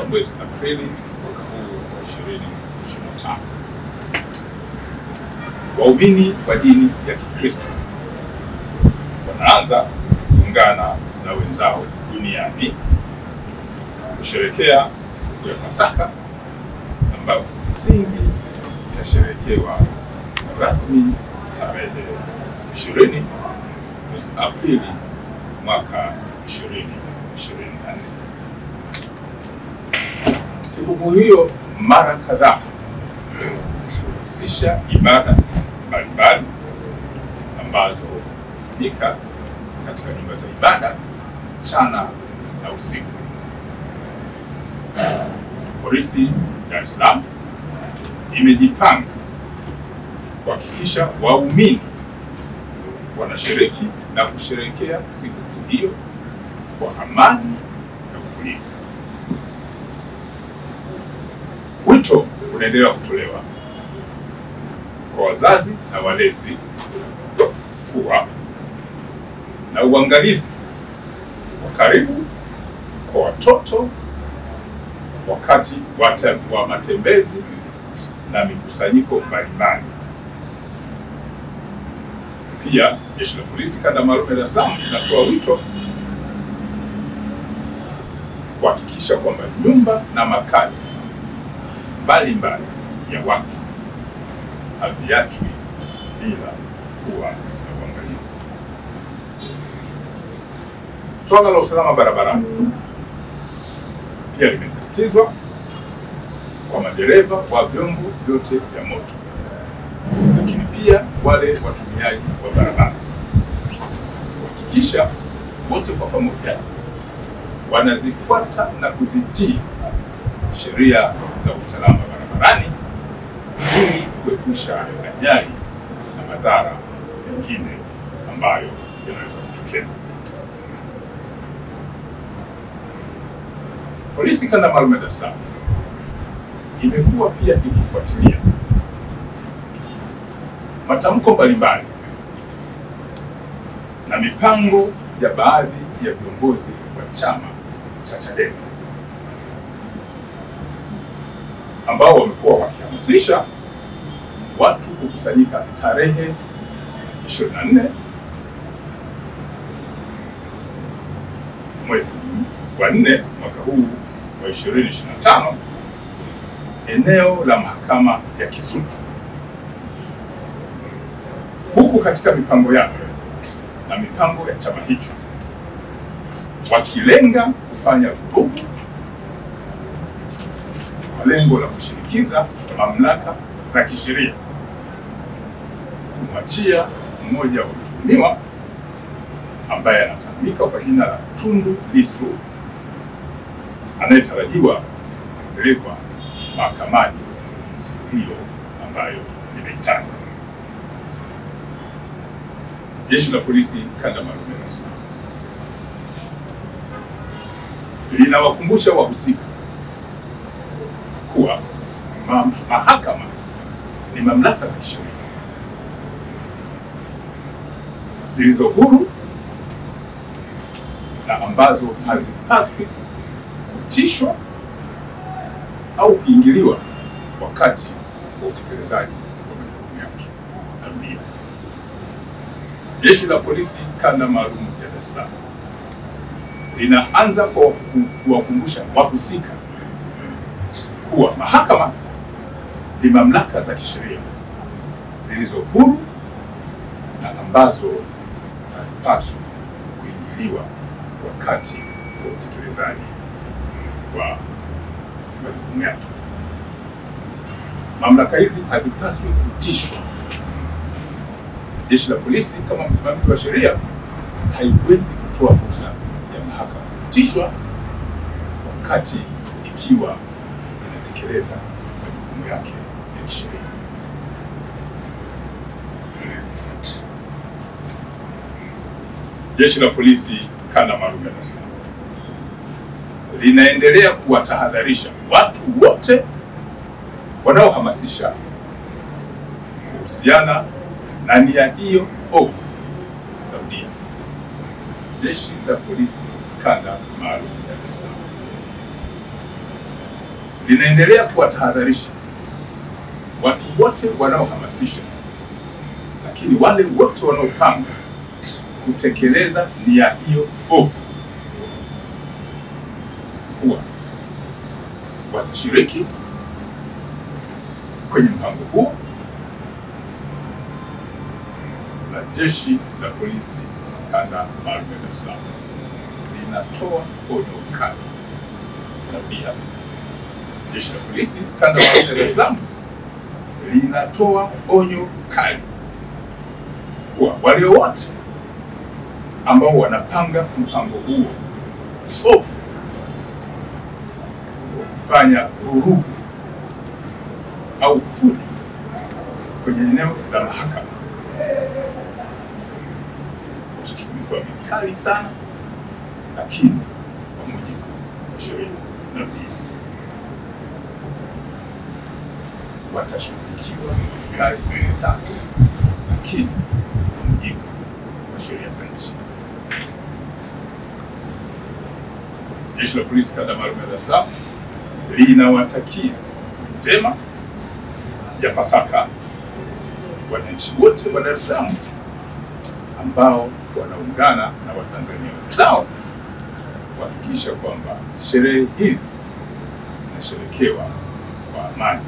mwezi Aprili mwaka huu wa 2025. Waumini wa dini ya Kikristo wanaanza kuungana na wenzao duniani kusherehekea sikukuu ya Pasaka ambayo msingi itasherehekewa rasmi tarehe 20 mwezi Aprili mwaka 2024. Sikukuu hiyo mara kadhaa husisha ibada mbalimbali ambazo hufanyika katika nyumba za ibada mchana na usiku. Polisi Dar es Salaam imejipanga kuhakikisha waumini wanashiriki na kusherehekea sikukuu hiyo kwa amani na utulivu. Wito unaendelea kutolewa kwa wazazi na walezi kuwa na uangalizi wa karibu kwa watoto wakati wa matembezi na mikusanyiko mbalimbali. Pia Jeshi la Polisi Kanda Maalum ya Dar es Salaam linatoa wito kuhakikisha kwamba nyumba na makazi mbalimbali ya watu haviachwi bila kuwa na uangalizi. Swala la usalama barabarani pia limesisitizwa kwa madereva wa vyombo vyote vya moto, lakini pia wale watumiaji wa barabara kuhakikisha wote kwa pamoja wanazifuata na kuzitii sheria za usalama barabarani ili kuepusha ajali na madhara mengine ambayo yanaweza kutokea. Polisi Kanda Maalum ya Dar es Salaam imekuwa pia ikifuatilia matamko mbalimbali na mipango ya baadhi ya viongozi wa chama cha Chadema ambao wamekuwa wakihamasisha watu kukusanyika tarehe 24 mwezi wa 4 mwaka huu wa 2025 eneo la mahakama ya Kisutu, huku katika mipango yao na mipango ya chama hicho wakilenga kufanya vurugu kwa lengo la kushinikiza mamlaka za kisheria kumwachia mmoja wa mtuhumiwa ambaye anafahamika kwa jina la Tundu Lissu anayetarajiwa kupelekwa mahakamani siku hiyo ambayo nimeitaja. Jeshi la Polisi Kanda Maalum ya Dar es Salaam linawakumbusha wahusika kuwa mahakama ni mamlaka za kisheria zilizo huru na ambazo hazipaswi kutishwa au kuingiliwa wakati wa utekelezaji wa majukumu yake. Narudia, Jeshi la Polisi Kanda Maalum ya Dar es Salaam linaanza kwa kuwakumbusha wahusika kuwa mahakama ni mamlaka za kisheria zilizo huru na ambazo hazipaswi kuingiliwa wakati wa utekelezaji wa majukumu yake. Mamlaka hizi hazipaswi kutishwa. Jeshi la Polisi kama msimamizi wa sheria haiwezi kutoa fursa ya mahakama kutishwa wakati ikiwa inatekeleza majukumu yake ya kisheria. Jeshi la Polisi Kanda Maalum ya Dar es Salaam linaendelea kuwatahadharisha watu wote wanaohamasisha kuhusiana na nia hiyo ovu. Narudia, Jeshi la Polisi Kanda Maalum ya Dar es Salaam linaendelea kuwatahadharisha watu wote wanaohamasisha, lakini wale wote wanaopanga kutekeleza nia hiyo ovu kuwa wasishiriki kwenye mpango huo, na Jeshi la Polisi Kanda Maalum ya Dar es Salaam linatoa onyo kali. Na pia Jeshi la Polisi Kanda Maalum ya Dar es Salaam linatoa onyo kali kwa wale wote ambao wanapanga mpango huo ovu kufanya vurugu au fujo kwenye eneo la mahakama, watachukuliwa vikali sana, lakini kwa mujibu wa sheria na dini watashughulikiwa vikali sana, lakini kwa mujibu wa sheria za nchi. Jeshi la Polisi Kanda Maalum ya Dar es Salaam linawatakia siku njema ya Pasaka wananchi wote wa Dar es Salaam ambao wanaungana na Watanzania wenzao kuhakikisha kwamba sherehe hizi zinasherekewa kwa amani.